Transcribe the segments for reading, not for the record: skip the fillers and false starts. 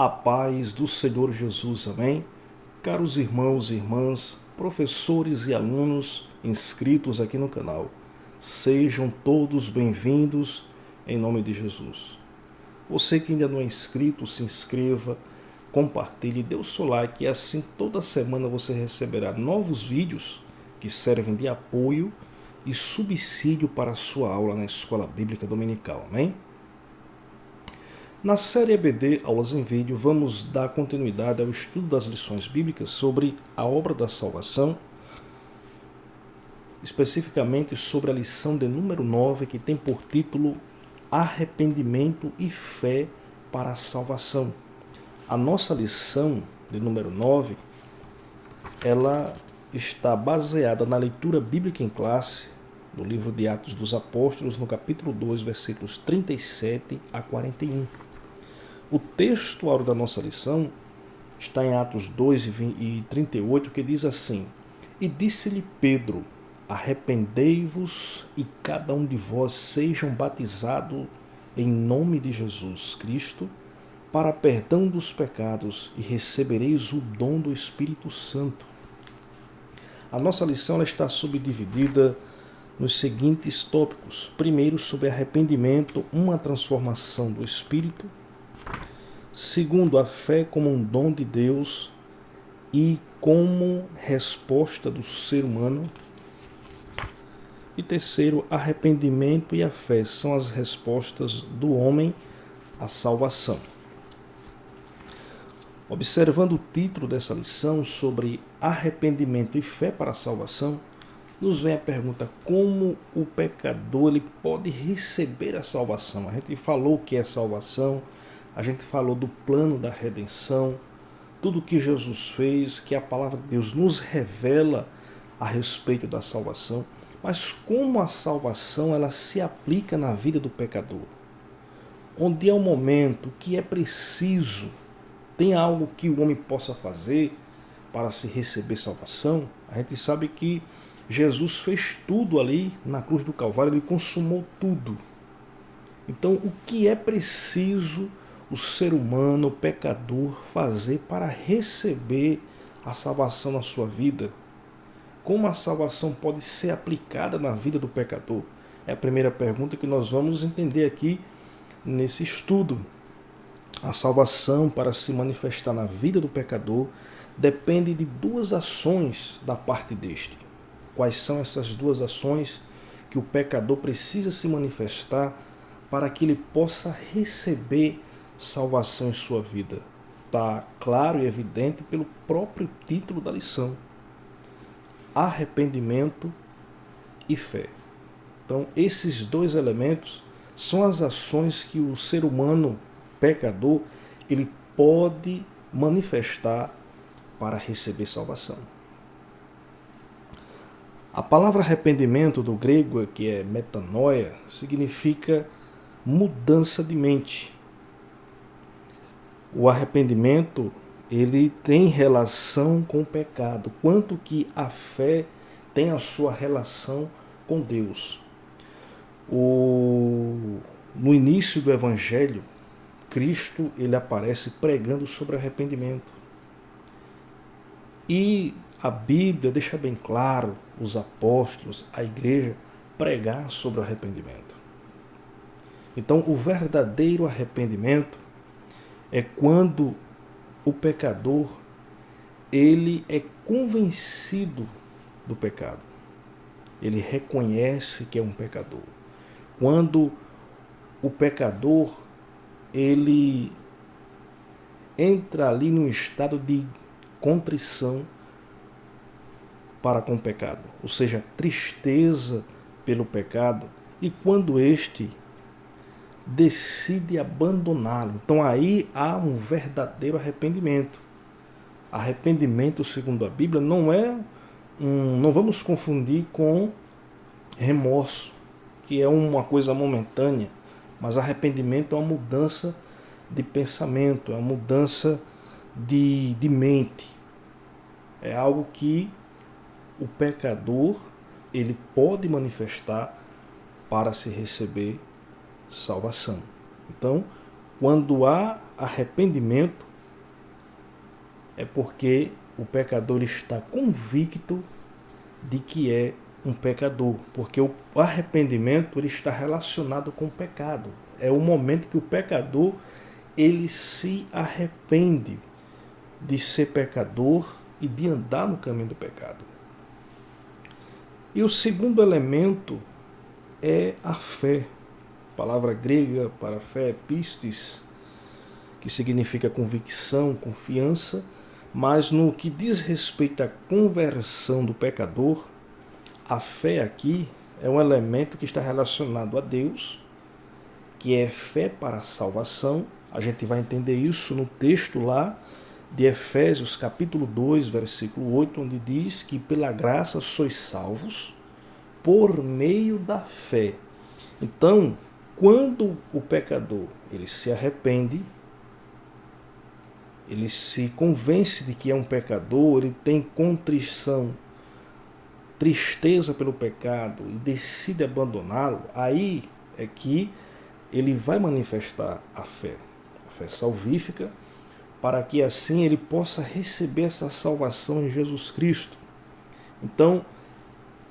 A paz do Senhor Jesus, amém? Caros irmãos e irmãs, professores e alunos inscritos aqui no canal, sejam todos bem-vindos em nome de Jesus. Você que ainda não é inscrito, se inscreva, compartilhe, dê o seu like e assim toda semana você receberá novos vídeos que servem de apoio e subsídio para a sua aula na Escola Bíblica Dominical, amém? Na série EBD Aulas em Vídeo, vamos dar continuidade ao estudo das lições bíblicas sobre a obra da salvação, especificamente sobre a lição de número 9, que tem por título Arrependimento e Fé para a Salvação. A nossa lição de número 9, ela está baseada na leitura bíblica em classe do livro de Atos dos Apóstolos, no capítulo 2, versículos 37 a 41. O textuário da nossa lição está em Atos 2 e 38, que diz assim: E disse-lhe Pedro, arrependei-vos e cada um de vós sejam batizados em nome de Jesus Cristo, para perdão dos pecados, e recebereis o dom do Espírito Santo. A nossa lição ela está subdividida nos seguintes tópicos. Primeiro, sobre arrependimento, uma transformação do Espírito. Segundo, a fé como um dom de Deus e como resposta do ser humano. E terceiro, arrependimento e a fé são as respostas do homem à salvação. Observando o título dessa lição sobre arrependimento e fé para a salvação, nos vem a pergunta: como o pecador ele pode receber a salvação? A gente falou o que é salvação, a gente falou do plano da redenção, tudo que Jesus fez, que a palavra de Deus nos revela a respeito da salvação. Mas como a salvação ela se aplica na vida do pecador? Onde é o momento que é preciso? Tem algo que o homem possa fazer para se receber salvação? A gente sabe que Jesus fez tudo ali na cruz do Calvário, ele consumou tudo. Então, o que é preciso o ser humano, o pecador, fazer para receber a salvação na sua vida? Como a salvação pode ser aplicada na vida do pecador? É a primeira pergunta que nós vamos entender aqui nesse estudo. A salvação, para se manifestar na vida do pecador, depende de duas ações da parte deste. Quais são essas duas ações que o pecador precisa se manifestar para que ele possa receber salvação em sua vida? Está claro e evidente pelo próprio título da lição: arrependimento e fé. Então, esses dois elementos são as ações que o ser humano pecador ele pode manifestar para receber salvação. A palavra arrependimento do grego, que é metanoia, significa mudança de mente. O arrependimento ele tem relação com o pecado, quanto que a fé tem a sua relação com Deus. No início do Evangelho, Cristo ele aparece pregando sobre arrependimento. E a Bíblia deixa bem claro, os apóstolos, a igreja, pregar sobre o arrependimento. Então, o verdadeiro arrependimento é quando o pecador ele é convencido do pecado. Ele reconhece que é um pecador. Quando o pecador ele entra ali num estado de contrição para com o pecado, ou seja, tristeza pelo pecado, e quando este decide abandoná-lo, então aí há um verdadeiro arrependimento. Arrependimento, segundo a Bíblia, não vamos confundir com remorso, que é uma coisa momentânea, mas arrependimento é uma mudança de pensamento, é uma mudança de mente. É algo que o pecador ele pode manifestar para se receber salvação. Então, quando há arrependimento, é porque o pecador está convicto de que é um pecador, porque o arrependimento ele está relacionado com o pecado. É o momento que o pecador ele se arrepende de ser pecador e de andar no caminho do pecado. E o segundo elemento é a fé. A palavra grega para fé é pistis, que significa convicção, confiança, mas no que diz respeito à conversão do pecador, a fé aqui é um elemento que está relacionado a Deus, que é fé para a salvação. A gente vai entender isso no texto lá de Efésios capítulo 2, versículo 8, onde diz que pela graça sois salvos por meio da fé. Então, quando o pecador ele se arrepende, ele se convence de que é um pecador, ele tem contrição, tristeza pelo pecado e decide abandoná-lo, aí é que ele vai manifestar a fé salvífica, para que assim ele possa receber essa salvação em Jesus Cristo. Então,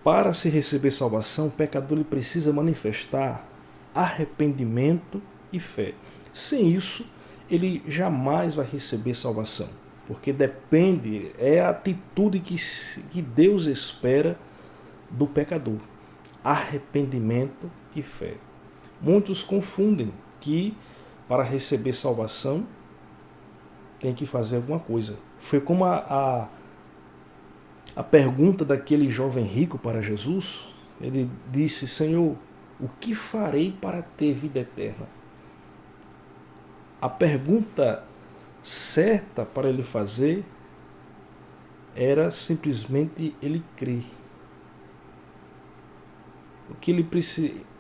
para se receber salvação, o pecador ele precisa manifestar arrependimento e fé. Sem isso, ele jamais vai receber salvação, porque depende, é a atitude que Deus espera do pecador, arrependimento e fé. Muitos confundem que para receber salvação tem que fazer alguma coisa. Foi como a pergunta daquele jovem rico para Jesus. Ele disse: Senhor, o que farei para ter vida eterna? A pergunta certa para ele fazer era simplesmente ele crer.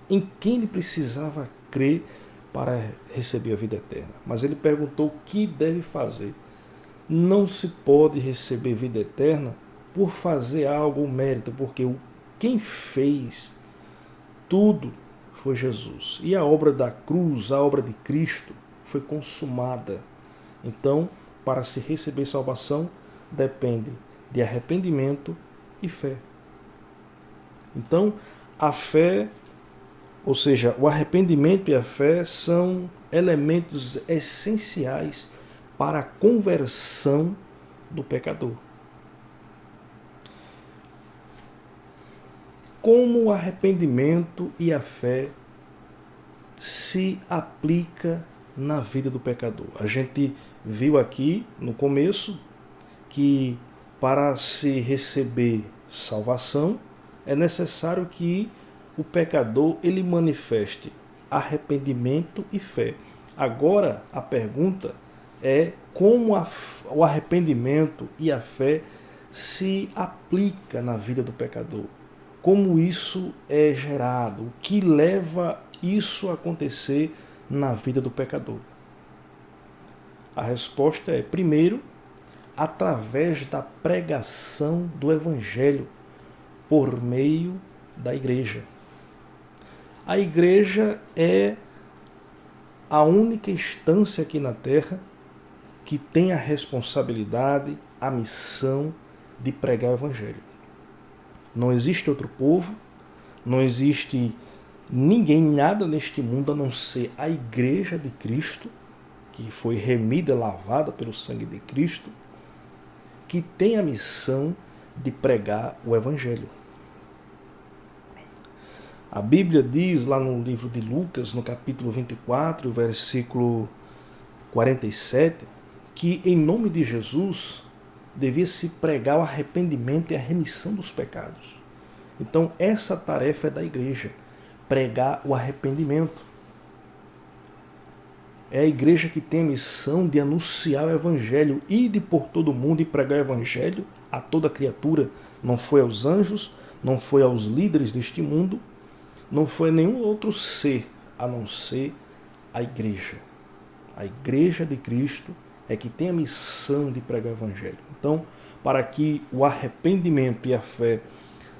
Em quem ele precisava crer para receber a vida eterna. Mas ele perguntou o que deve fazer. Não se pode receber vida eterna por fazer algo ou mérito, porque quem fez tudo foi Jesus. E a obra da cruz, a obra de Cristo, foi consumada. Então, para se receber salvação, depende de arrependimento e fé. Então, a fé, ou seja, o arrependimento e a fé são elementos essenciais para a conversão do pecador. Como o arrependimento e a fé se aplica na vida do pecador? A gente viu aqui no começo que para se receber salvação é necessário que o pecador ele manifeste arrependimento e fé. Agora a pergunta é como o arrependimento e a fé se aplica na vida do pecador. Como isso é gerado, o que leva isso a acontecer na vida do pecador? A resposta é, primeiro, através da pregação do Evangelho, por meio da igreja. A igreja é a única instância aqui na Terra que tem a responsabilidade, a missão de pregar o Evangelho. Não existe outro povo, não existe ninguém, nada neste mundo a não ser a igreja de Cristo, que foi remida, lavada pelo sangue de Cristo, que tem a missão de pregar o Evangelho. A Bíblia diz lá no livro de Lucas, no capítulo 24, versículo 47, que em nome de Jesus devia se pregar o arrependimento e a remissão dos pecados. Então essa tarefa é da igreja, pregar o arrependimento. É a igreja que tem a missão de anunciar o Evangelho, ide por todo mundo e pregar o Evangelho a toda criatura. Não foi aos anjos, não foi aos líderes deste mundo, não foi a nenhum outro ser, a não ser a igreja. A igreja de Cristo é que tem a missão de pregar o Evangelho. Então, para que o arrependimento e a fé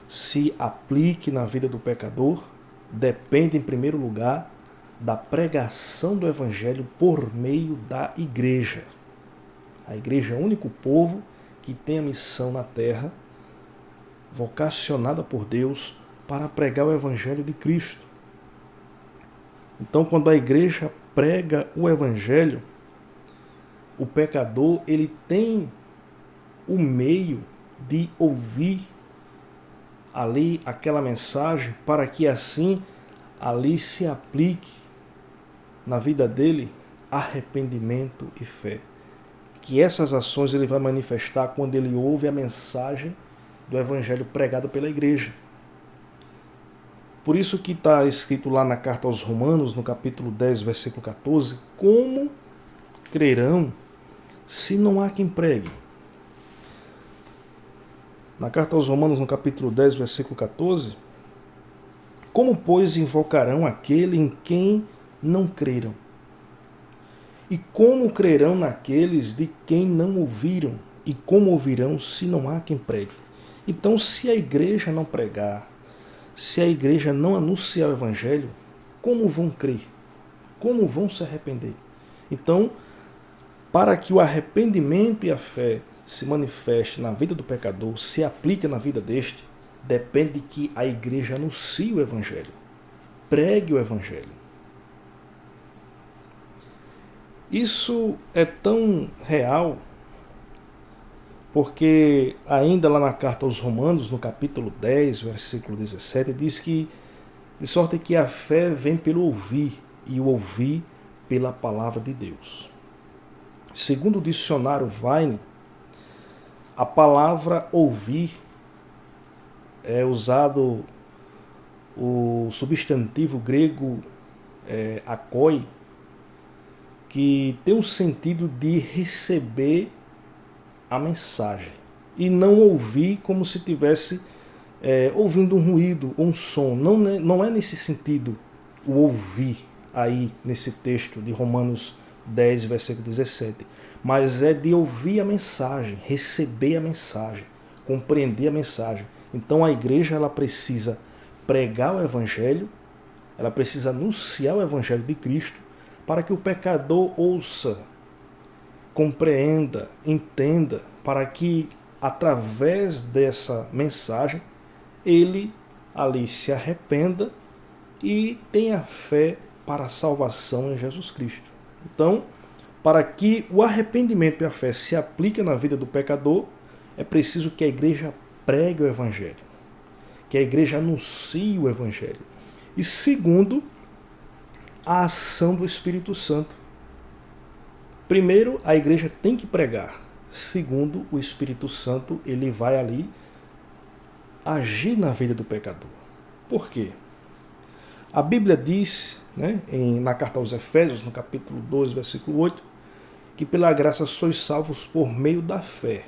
se aplique na vida do pecador, depende, em primeiro lugar, da pregação do Evangelho por meio da igreja. A igreja é o único povo que tem a missão na terra, vocacionada por Deus para pregar o Evangelho de Cristo. Então, quando a igreja prega o Evangelho, o pecador ele tem o meio de ouvir ali aquela mensagem para que assim ali se aplique na vida dele arrependimento e fé. Que essas ações ele vai manifestar quando ele ouve a mensagem do Evangelho pregado pela igreja. Por isso que está escrito lá na carta aos Romanos, no capítulo 10, versículo 14, como crerão se não há quem pregue? Na carta aos Romanos, no capítulo 10, versículo 14, como, pois, invocarão aquele em quem não creram? E como crerão naqueles de quem não ouviram? E como ouvirão se não há quem pregue? Então, se a igreja não pregar, se a igreja não anunciar o Evangelho, como vão crer? Como vão se arrepender? Então, para que o arrependimento e a fé se manifeste na vida do pecador, se aplique na vida deste, depende de que a igreja anuncie o Evangelho, pregue o Evangelho. Isso é tão real porque ainda lá na carta aos Romanos, no capítulo 10, versículo 17, diz que de sorte que a fé vem pelo ouvir e o ouvir pela palavra de Deus. Segundo o dicionário Vine, a palavra ouvir é usado o substantivo grego akoi, que tem o sentido de receber a mensagem e não ouvir como se estivesse ouvindo um ruído ou um som. Não é nesse sentido o ouvir aí nesse texto de Romanos 10, versículo 17, mas é de ouvir a mensagem, receber a mensagem, compreender a mensagem. Então a igreja ela precisa pregar o Evangelho, ela precisa anunciar o Evangelho de Cristo para que o pecador ouça, compreenda, entenda, para que através dessa mensagem ele ali se arrependa e tenha fé para a salvação em Jesus Cristo. Então, para que o arrependimento e a fé se apliquem na vida do pecador, é preciso que a igreja pregue o Evangelho, que a igreja anuncie o Evangelho. E segundo, a ação do Espírito Santo. Primeiro, a igreja tem que pregar. Segundo, o Espírito Santo ele vai ali agir na vida do pecador. Por quê? A Bíblia diz, na carta aos Efésios, no capítulo 12, versículo 8, que pela graça sois salvos por meio da fé.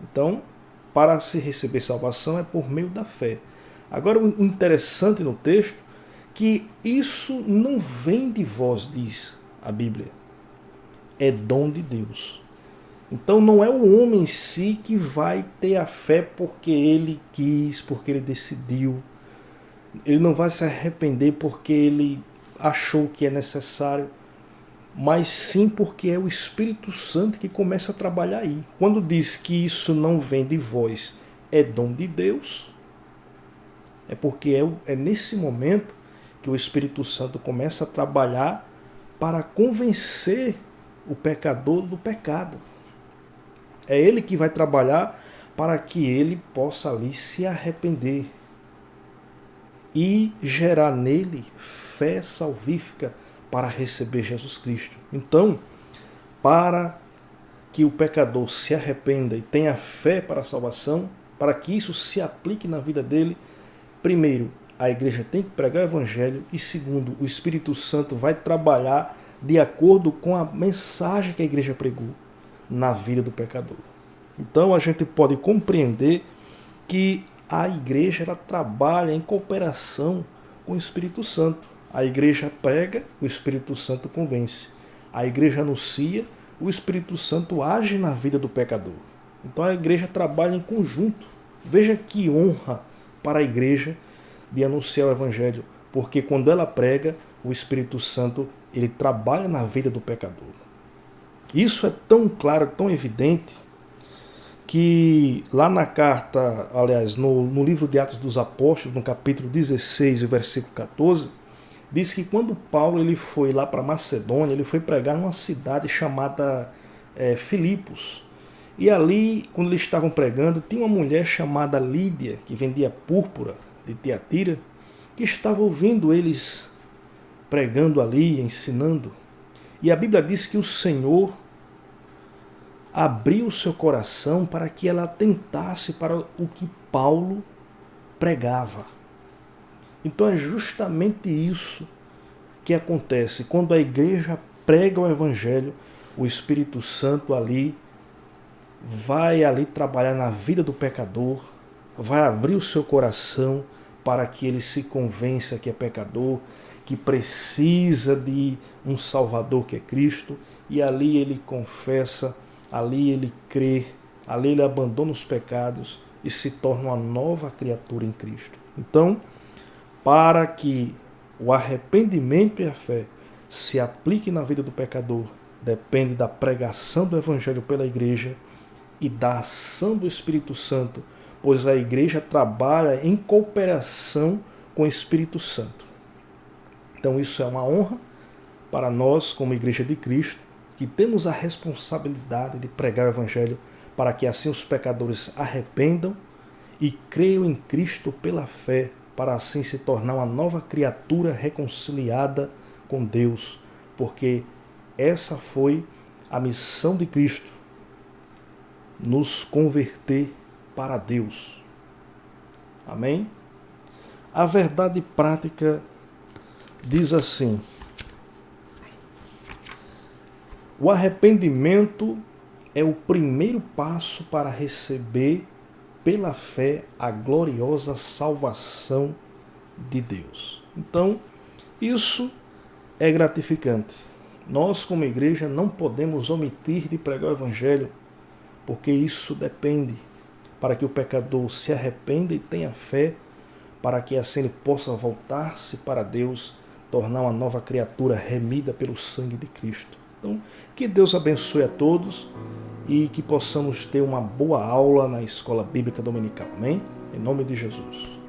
Então, para se receber salvação é por meio da fé. Agora, o interessante no texto é que isso não vem de vós, diz a Bíblia. É dom de Deus. Então não é o homem em si que vai ter a fé porque ele quis, porque ele decidiu. Ele não vai se arrepender porque ele achou que é necessário, mas sim porque é o Espírito Santo que começa a trabalhar aí. Quando diz que isso não vem de vós, é dom de Deus, é porque é nesse momento que o Espírito Santo começa a trabalhar para convencer o pecador do pecado. É ele que vai trabalhar para que ele possa ali se arrepender e gerar nele fé salvífica para receber Jesus Cristo. Então, para que o pecador se arrependa e tenha fé para a salvação, para que isso se aplique na vida dele, primeiro, a igreja tem que pregar o Evangelho e segundo, o Espírito Santo vai trabalhar de acordo com a mensagem que a igreja pregou na vida do pecador. Então a gente pode compreender que a igreja ela trabalha em cooperação com o Espírito Santo. A igreja prega, o Espírito Santo convence. A igreja anuncia, o Espírito Santo age na vida do pecador. Então a igreja trabalha em conjunto. Veja que honra para a igreja de anunciar o Evangelho, porque quando ela prega, o Espírito Santo ele trabalha na vida do pecador. Isso é tão claro, tão evidente, que lá na carta, aliás, no livro de Atos dos Apóstolos, no capítulo 16, o versículo 14, diz que quando Paulo ele foi lá para Macedônia, ele foi pregar numa cidade chamada Filipos. E ali, quando eles estavam pregando, tinha uma mulher chamada Lídia, que vendia púrpura de Tiatira, que estava ouvindo eles pregando ali, ensinando. E a Bíblia diz que o Senhor abriu o seu coração para que ela atentasse para o que Paulo pregava. Então é justamente isso que acontece. Quando a igreja prega o Evangelho, o Espírito Santo vai ali trabalhar na vida do pecador, vai abrir o seu coração para que ele se convença que é pecador, que precisa de um Salvador que é Cristo, e ali ele confessa, ali ele crê, ali ele abandona os pecados e se torna uma nova criatura em Cristo. Então, para que o arrependimento e a fé se aplique na vida do pecador, depende da pregação do Evangelho pela igreja e da ação do Espírito Santo, pois a igreja trabalha em cooperação com o Espírito Santo. Então isso é uma honra para nós, como Igreja de Cristo, que temos a responsabilidade de pregar o Evangelho para que assim os pecadores arrependam e creiam em Cristo pela fé, para assim se tornar uma nova criatura reconciliada com Deus, porque essa foi a missão de Cristo, nos converter para Deus. Amém? A verdade prática diz assim: o arrependimento é o primeiro passo para receber pela fé a gloriosa salvação de Deus. Então, isso é gratificante. Nós, como igreja, não podemos omitir de pregar o Evangelho, porque isso depende para que o pecador se arrependa e tenha fé, para que assim ele possa voltar-se para Deus, tornar uma nova criatura remida pelo sangue de Cristo. Então, que Deus abençoe a todos e que possamos ter uma boa aula na Escola Bíblica Dominical. Amém? Em nome de Jesus.